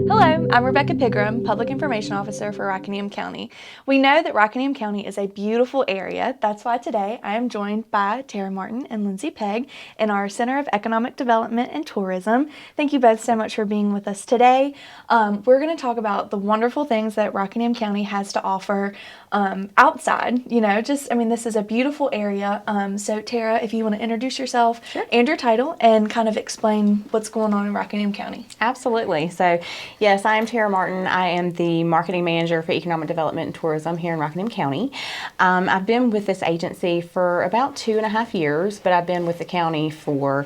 Hello, I'm Rebecca Pigram, Public Information Officer for Rockingham County. We know that Rockingham County is a beautiful area. That's why today I am joined by Tara Martin and Lindsay Pegg in our Center of Economic Development and Tourism. Thank you both so much for being with us today. We're going to talk about the wonderful things that Rockingham County has to offer outside. This is a beautiful area. So Tara, if you want to introduce yourself and your title and kind of explain what's going on in Rockingham County. Absolutely. So, yes, I am Tara Martin. I am the Marketing Manager for Economic Development and Tourism here in Rockingham County. I've been with this agency for about 2.5 years, but I've been with the county for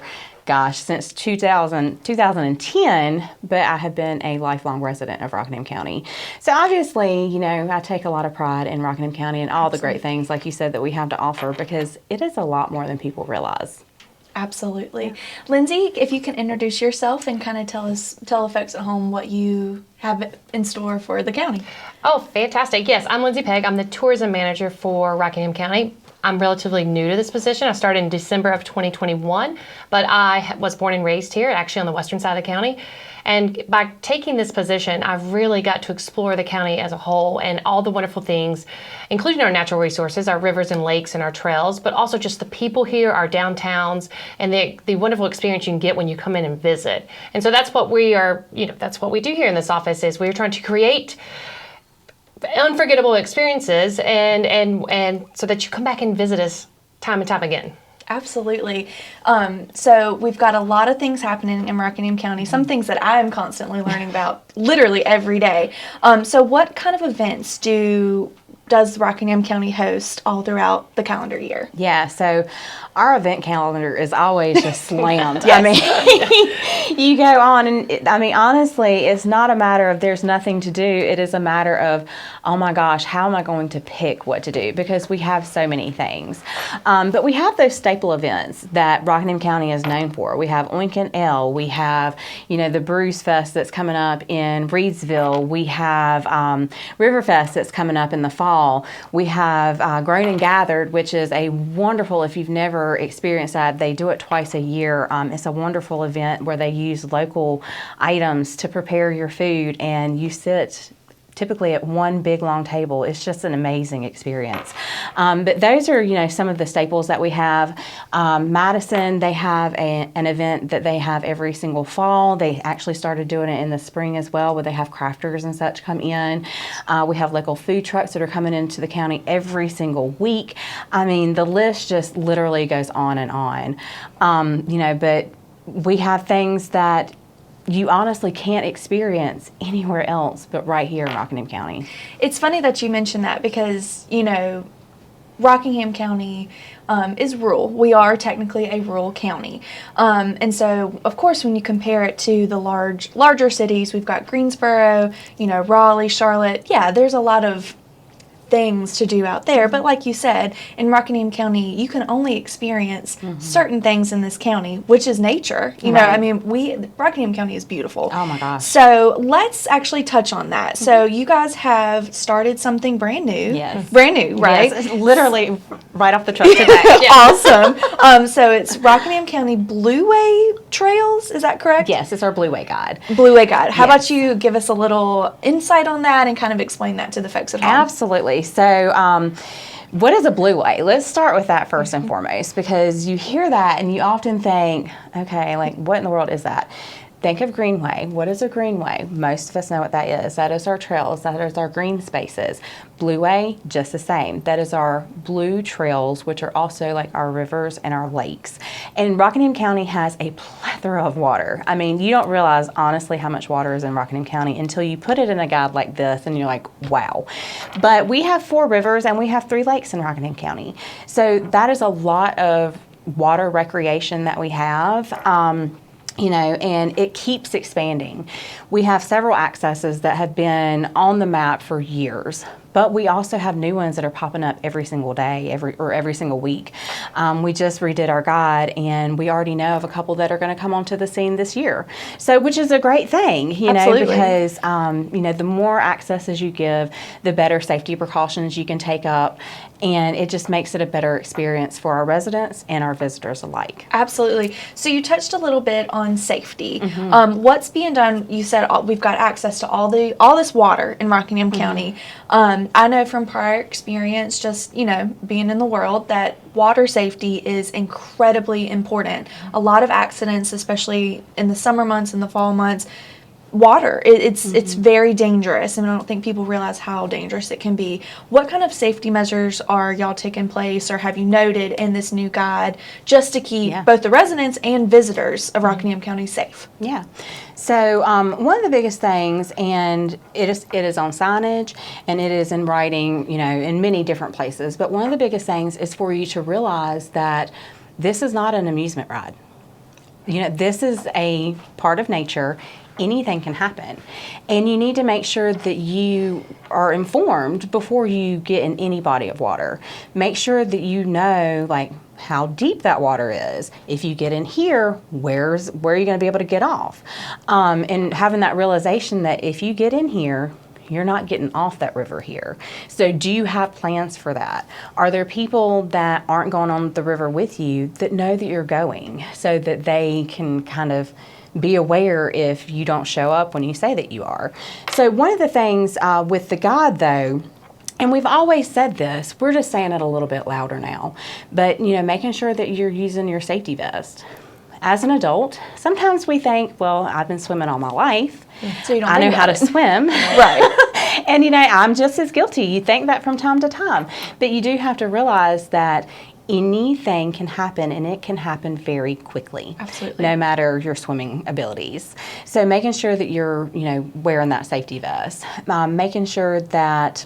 since 2010, but I have been a lifelong resident of Rockingham County. So obviously, I take a lot of pride in Rockingham County and all the great things, like you said, that we have to offer, because it is a lot more than people realize. Absolutely. Yeah. Lindsay, if you can introduce yourself and kind of tell the folks at home what you have in store for the county. Oh, fantastic. Yes, I'm Lindsay Pegg. I'm the tourism manager for Rockingham County. I'm relatively new to this position. I started in December of 2021, but I was born and raised here, actually on the western side of the county. And by taking this position, I've really got to explore the county as a whole and all the wonderful things, including our natural resources, our rivers and lakes and our trails, but also just the people here, our downtowns, and the wonderful experience you can get when you come in and visit. And so that's what we are, that's what we do here in this office, is we're trying to create unforgettable experiences and so that you come back and visit us time and time again. Absolutely. So we've got a lot of things happening in Rockingham County, some things that I am constantly learning about literally every day. So what kind of events does Rockingham County host all throughout the calendar year? Yeah, so our event calendar is always just slammed. Yes. You go on and, honestly, it's not a matter of there's nothing to do. It is a matter of, oh my gosh, how am I going to pick what to do? Because we have so many things. But we have those staple events that Rockingham County is known for. We have Oink and Ale. We have, the Brews Fest that's coming up in Reedsville. We have River Fest that's coming up in the fall. We have Grown and Gathered, which is a wonderful, if you've never experienced that, they do it twice a year. It's a wonderful event where they use local items to prepare your food, and you sit typically at one big long table. It's just an amazing experience. But those are, some of the staples that we have. Madison, they have an event that they have every single fall. They actually started doing it in the spring as well, where they have crafters and such come in. We have local food trucks that are coming into the county every single week. The list just literally goes on and on. But we have things that you honestly can't experience anywhere else but right here in Rockingham County. It's funny that you mention that because, Rockingham County is rural. We are technically a rural county. And so, of course, when you compare it to the larger cities, we've got Greensboro, Raleigh, Charlotte. Yeah, there's a lot of things to do out there, but like you said, in Rockingham County you can only experience certain things in this county, which is nature. Rockingham County is beautiful. Oh my gosh. So let's actually touch on that. So you guys have started something brand new. Yes. Brand new, right? Yes, it's literally right off the truck today. Awesome. So it's Rockingham County Blueway Trails, is that correct? Yes, it's our Blueway Guide. Blueway Guide. How about you give us a little insight on that and kind of explain that to the folks at home? Absolutely. So, what is a Blueway? Let's start with that first and foremost, because you hear that and you often think, okay, like what in the world is that? Think of Greenway. What is a Greenway? Most of us know what that is. That is our trails. That is our green spaces. Blueway, just the same. That is our blue trails, which are also like our rivers and our lakes. And Rockingham County has a plethora of water. You don't realize, honestly, how much water is in Rockingham County until you put it in a guide like this and you're like, wow. But we have 4 rivers and we have 3 lakes in Rockingham County. So that is a lot of water recreation that we have. And it keeps expanding. We have several accesses that have been on the map for years, but we also have new ones that are popping up every single day, every single week. We just redid our guide, and we already know of a couple that are going to come onto the scene this year. So, which is a great thing, you know, because the more access as you give, the better safety precautions you can take up, and it just makes it a better experience for our residents and our visitors alike. Absolutely. So you touched a little bit on safety. What's being done? You said we've got access to all this water in Rockingham County. I know from prior experience, just being in the world, that water safety is incredibly important. A lot of accidents, especially in the summer months and the fall months. Water, it's very dangerous, and I don't think people realize how dangerous it can be. What kind of safety measures are y'all taking place, or have you noted in this new guide, just to keep both the residents and visitors of Rockingham County safe? Yeah. So one of the biggest things, and it is on signage, and it is in writing, in many different places, but one of the biggest things is for you to realize that this is not an amusement ride. This is a part of nature. Anything can happen, and you need to make sure that you are informed before you get in any body of water. Make sure that you know how deep that water is. If you get in here, where are you going to be able to get off? And having that realization that if you get in here, you're not getting off that river here. So do you have plans for that? Are there people that aren't going on the river with you that know that you're going, so that they can kind of be aware if you don't show up when you say that you are? So one of the things with the guide, though, and we've always said this, we're just saying it a little bit louder now, but making sure that you're using your safety vest. As an adult, sometimes we think, well, I've been swimming all my life, so you don't I know how to swim. Right. And I'm just as guilty. You think that from time to time, but you do have to realize that anything can happen, and it can happen very quickly. Absolutely. No matter your swimming abilities. So making sure that you're, wearing that safety vest, making sure that,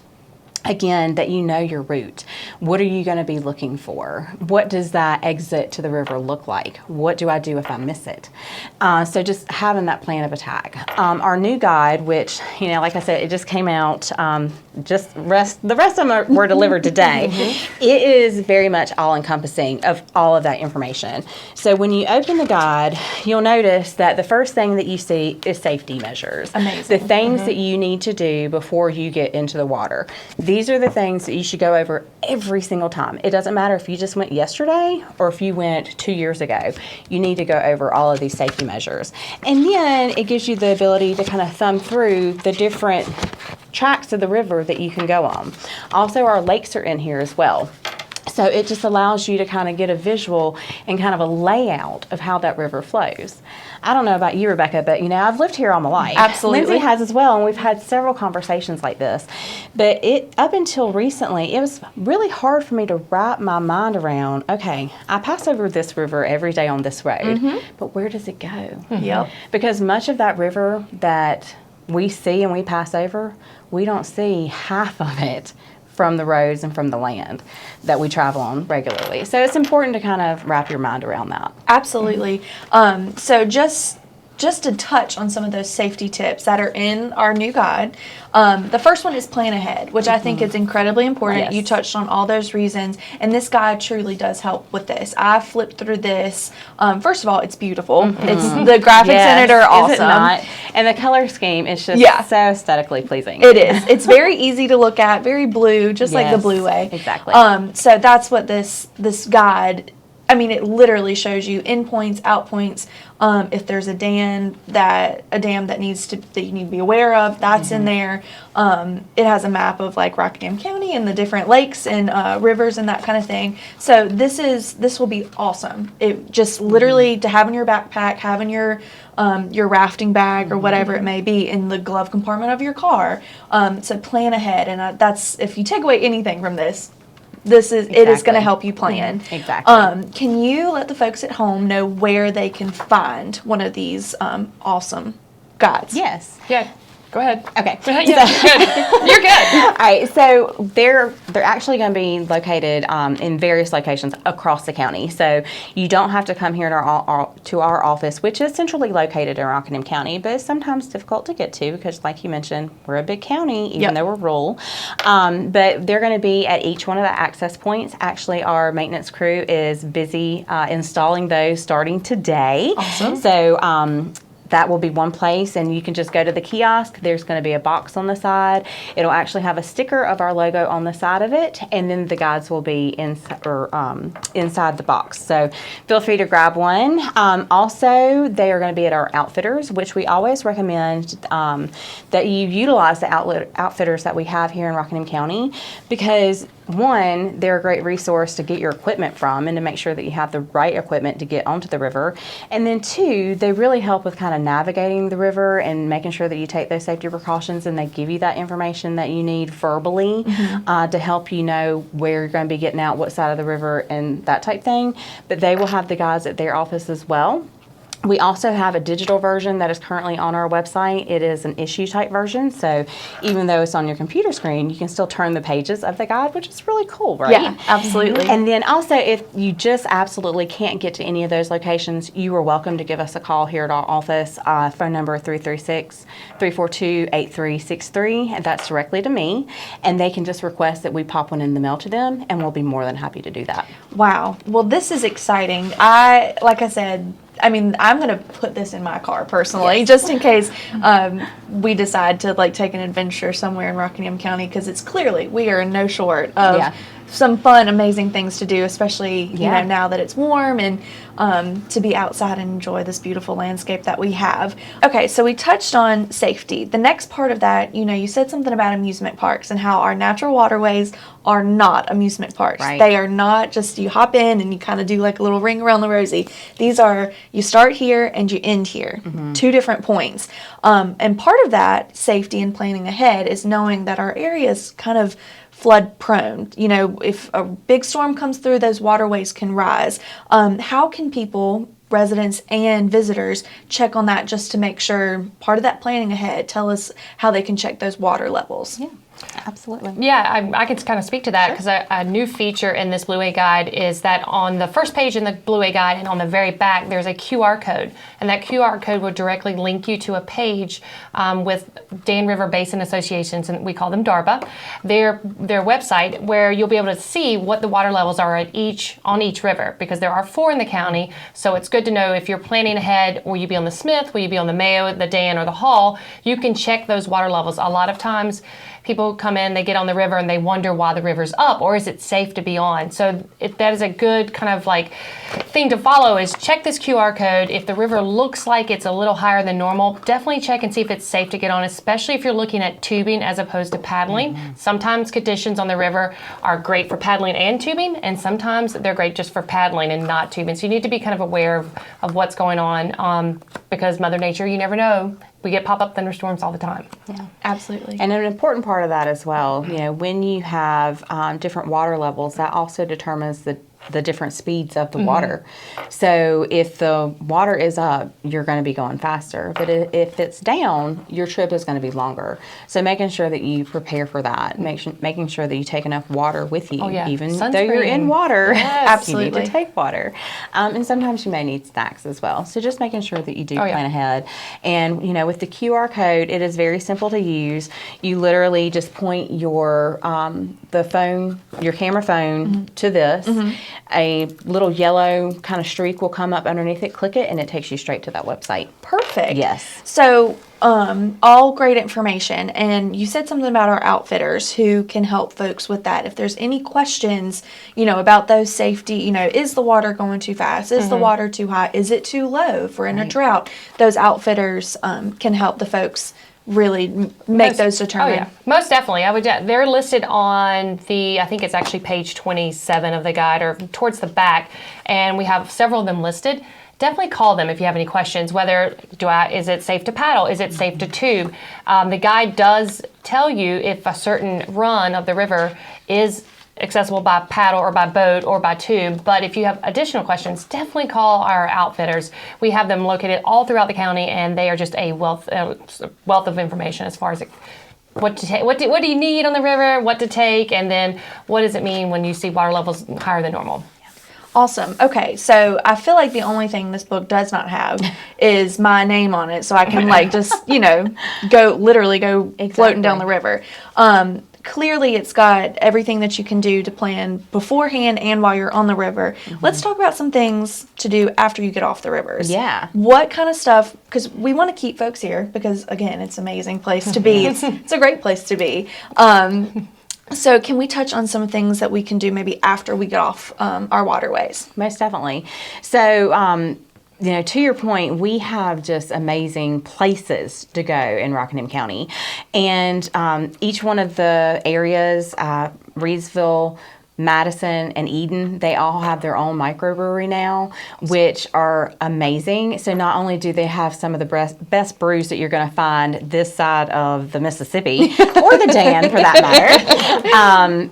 again, that you know your route. What are you going to be looking for? What does that exit to the river look like? What do I do if I miss it? So just having that plan of attack. Our new guide, which, like I said, it just came out, the rest of them were delivered today. It is very much all-encompassing of all of that information. So when you open the guide, you'll notice that the first thing that you see is safety measures. Amazing. The things that you need to do before you get into the water. These are the things that you should go over every single time. It doesn't matter if you just went yesterday or if you went 2 years ago. You need to go over all of these safety measures. And then it gives you the ability to kind of thumb through the different tracks of the river that you can go on. Also, our lakes are in here as well. So it just allows you to kind of get a visual and kind of a layout of how that river flows. I don't know about you, Rebecca, but I've lived here all my life. Absolutely. Lindsay has as well, and we've had several conversations like this. But up until recently, it was really hard for me to wrap my mind around, okay, I pass over this river every day on this road, but where does it go? Yep. Because much of that river that we see and we pass over, we don't see half of it from the roads and from the land that we travel on regularly. So it's important to kind of wrap your mind around that. Absolutely. So just to touch on some of those safety tips that are in our new guide. The first one is plan ahead, which I think is incredibly important. Yes. You touched on all those reasons, and this guide truly does help with this. I flipped through this. First of all, it's beautiful. It's the graphics in it are awesome. Is it not? And the color scheme is just so aesthetically pleasing. It is. It's very easy to look at, very blue, just like the Blueway. Exactly. So that's what this guide, it literally shows you in points, out points. If there's a dam that that you need to be aware of, that's in there. It has a map of Rockingham County and the different lakes and rivers and that kind of thing. So this will be awesome. It just literally to have in your backpack, having your rafting bag or whatever it may be in the glove compartment of your car. So plan ahead, and that's, if you take away anything from this. It is going to help you plan. Exactly. Can you let the folks at home know where they can find one of these awesome guides? Yes. Yeah. Go ahead. Okay. Yeah, good. You're good. All right, so they're actually going to be located in various locations across the county. So you don't have to come here to our office, which is centrally located in Rockingham County, but it's sometimes difficult to get to because, like you mentioned, we're a big county, even though we're rural. But they're going to be at each one of the access points. Actually, our maintenance crew is busy installing those starting today. Awesome. So that will be one place, and you can just go to the kiosk. There's going to be a box on the side. It'll actually have a sticker of our logo on the side of it, and then the guides will be inside the box. So feel free to grab one. Also, they are going to be at our outfitters, which we always recommend that you utilize the outfitters that we have here in Rockingham County, because one, they're a great resource to get your equipment from and to make sure that you have the right equipment to get onto the river. And then two, they really help with kind of navigating the river and making sure that you take those safety precautions, and they give you that information that you need verbally to help you know where you're going to be getting out, what side of the river, and that type thing. But they will have the guides at their office as well. We also have a digital version that is currently on our website. It is an issue type version, so even though it's on your computer screen, you can still turn the pages of the guide, which is really cool, right? Yeah, absolutely. And then also, if you just absolutely can't get to any of those locations, you are welcome to give us a call here at our office. Phone number 336-342-8363, and that's directly to me. And they can just request that we pop one in the mail to them, and we'll be more than happy to do that. Wow. Well, this is exciting. Like I said, I'm going to put this in my car personally, just in case we decide to take an adventure somewhere in Rockingham County, because it's clearly we are no short of some fun, amazing things to do, especially you know, now that it's warm, and to be outside and enjoy this beautiful landscape that we have. Okay, so we touched on safety. The next part of that, you know, you said something about amusement parks and how our natural waterways are not amusement parks. Right. They are not just you hop in and you kind of do like a little ring around the rosy. These are, you start here and you end here, 2 different points. And part of that safety and planning ahead is knowing that our area is kind of flood prone. You know, if a big storm comes through, those waterways can rise. How can people, residents and visitors, check on that just to make sure, part of that planning ahead, tell us how they can check those water levels? Yeah, absolutely. Yeah, I can kind of speak to that, because a new feature in this Blueway guide is that on the first page in the Blueway guide and on the very back, there's a QR code. And that QR code will directly link you to a page with Dan River Basin Associations, and we call them DARBA, their website, where you'll be able to see what the water levels are on each river, because there are 4 in the county. So it's good to know if you're planning ahead, will you be on the Smith, will you be on the Mayo, the Dan, or the Hall, you can check those water levels. A lot of times people come in, they get on the river, and they wonder why the river's up, or is it safe to be on? So that is a good kind of thing to follow, is check this QR code. If the river looks like it's a little higher than normal, definitely check and see if it's safe to get on, especially if you're looking at tubing as opposed to paddling. Sometimes conditions on the river are great for paddling and tubing, and sometimes they're great just for paddling and not tubing. So you need to be kind of aware of what's going on, because Mother Nature, you never know. We get pop-up thunderstorms all the time. Yeah, absolutely. And an important part of that as well, you know, when you have different water levels, that also determines the different speeds of the water. So if the water is up, you're going to be going faster. But if it's down, your trip is going to be longer. So making sure that you prepare for that, making sure that you take enough water with you, even though you're in water. Yes, you need to take water. And sometimes you may need snacks as well. So just making sure that you do plan ahead. And, you know, with the QR code, it is very simple to use. You literally just point your your camera phone to this. A little yellow kind of streak will come up underneath it. Click it, and it takes you straight to that website. Perfect. Yes. So, all great information. And you said something about our outfitters who can help folks with that. If there's any questions, you know, about those safety, you know, is the water going too fast? Is the water too high? Is it too low if we're in a drought? Those outfitters can help the folks really make those determined. Most definitely. They're listed on I think it's actually page 27 of the guide, or towards the back, and we have several of them listed. Definitely call them if you have any questions. Is it safe to paddle? Is it safe to tube? The guide does tell you if a certain run of the river is accessible by paddle or by boat or by tube. But if you have additional questions, definitely call our outfitters. We have them located all throughout the county, and they are just a wealth of information as far as what to take, what do you need on the river, what to take, and then what does it mean when you see water levels higher than normal. Awesome. Okay, so I feel like the only thing this book does not have is my name on it, so I can just go floating down the river. Clearly, it's got everything that you can do to plan beforehand and while you're on the river. Let's talk about some things to do after you get off the rivers. Yeah. What kind of stuff, because we want to keep folks here because, again, it's an amazing place to be. It's a great place to be. So can we touch on some things that we can do maybe after we get off our waterways? Most definitely. So, to your point, we have just amazing places to go in Rockingham County. And each one of the areas, Reedsville, Madison, and Eden, they all have their own microbrewery now, which are amazing. So not only do they have some of the best brews that you're going to find this side of the Mississippi, or the Dan for that matter,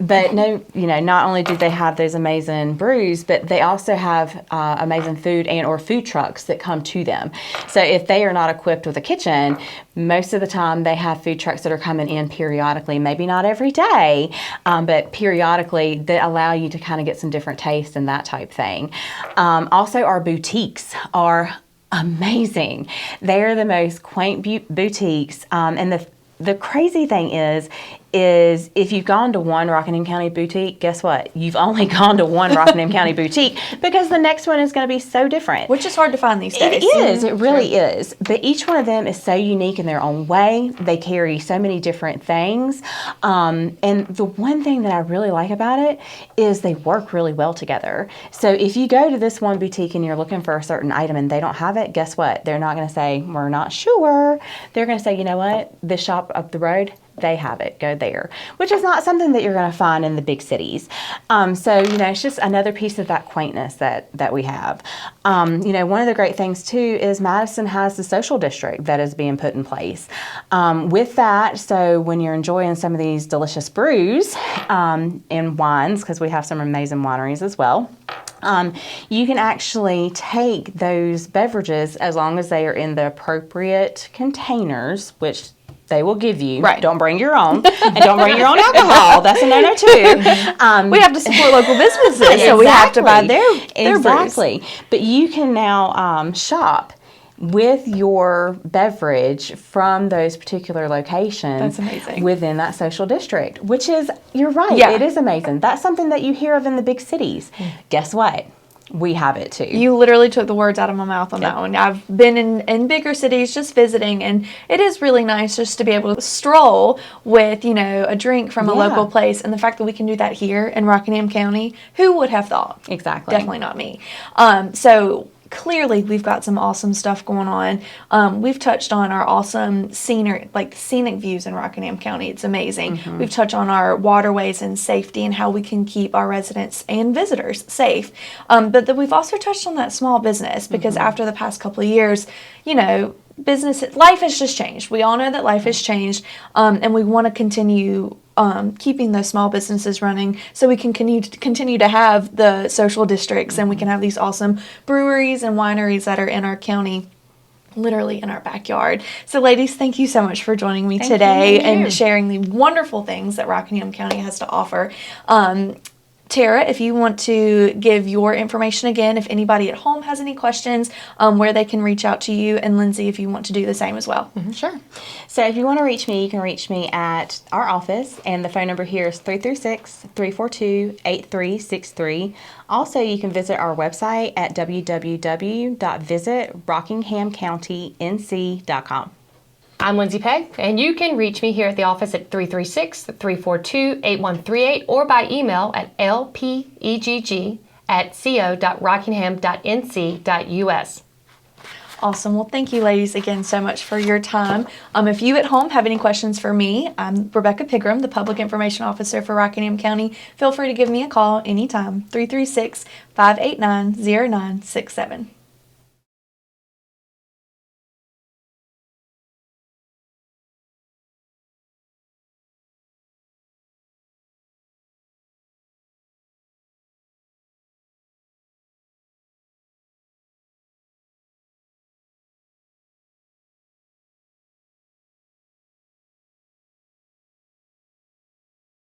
but not only do they have those amazing brews, but they also have amazing food and or food trucks that come to them. So if they are not equipped with a kitchen, most of the time they have food trucks that are coming in periodically, maybe not every day, but periodically, that allow you to kind of get some different tastes and that type thing. Also, our boutiques are amazing. They're the most quaint boutiques, and the crazy thing is if you've gone to one Rockingham County boutique, guess what? You've only gone to one Rockingham County boutique, because the next one is going to be so different. Which is hard to find these days. It is. It really is. But each one of them is so unique in their own way. They carry so many different things. And the one thing that I really like about it is they work really well together. So if you go to this one boutique and you're looking for a certain item and they don't have it, guess what? They're not going to say, we're not sure. They're going to say, you know what? This shop up the road, they have it, go there, which is not something that you're going to find in the big cities. So, it's just another piece of that quaintness that we have. One of the great things too is Madison has the social district that is being put in place. With that, so when you're enjoying some of these delicious brews and wines, because we have some amazing wineries as well, you can actually take those beverages, as long as they are in the appropriate containers, which they will give you. Right. Don't bring your own. And don't bring your own alcohol. That's a no-no too. We have to support local businesses, so we have to buy their exactly. brews. But you can now shop with your beverage from those particular locations. That's amazing. Within that social district, which is, you're right, Yeah. it is amazing. That's something that you hear of in the big cities. Guess what? We have it too. You literally took the words out of my mouth on that one. I've been in bigger cities just visiting, and it is really nice just to be able to stroll with, a drink from a local place. And the fact that we can do that here in Rockingham County, who would have thought? Exactly. Definitely not me. So clearly we've got some awesome stuff going on. We've touched on our awesome scenic views in Rockingham County. It's amazing. We've touched on our waterways and safety and how we can keep our residents and visitors safe. But then we've also touched on that small business, because after the past couple of years, life has just changed. We all know that life has changed, and we want to continue keeping those small businesses running, so we can continue to have the social districts, and we can have these awesome breweries and wineries that are in our county, literally in our backyard. So ladies, thank you so much for joining me today and sharing the wonderful things that Rockingham County has to offer. Tara, if you want to give your information again, if anybody at home has any questions, where they can reach out to you, and Lindsay, if you want to do the same as well. Sure. So if you want to reach me, you can reach me at our office, and the phone number here is 336-342-8363. Also, you can visit our website at www.visitrockinghamcountync.com. I'm Lindsay Pegg, and you can reach me here at the office at 336-342-8138 or by email at lpegg@co.rockingham.nc.us. Awesome. Well, thank you, ladies, again so much for your time. If you at home have any questions for me, I'm Rebecca Pigram, the Public Information Officer for Rockingham County. Feel free to give me a call anytime, 336-589-0967.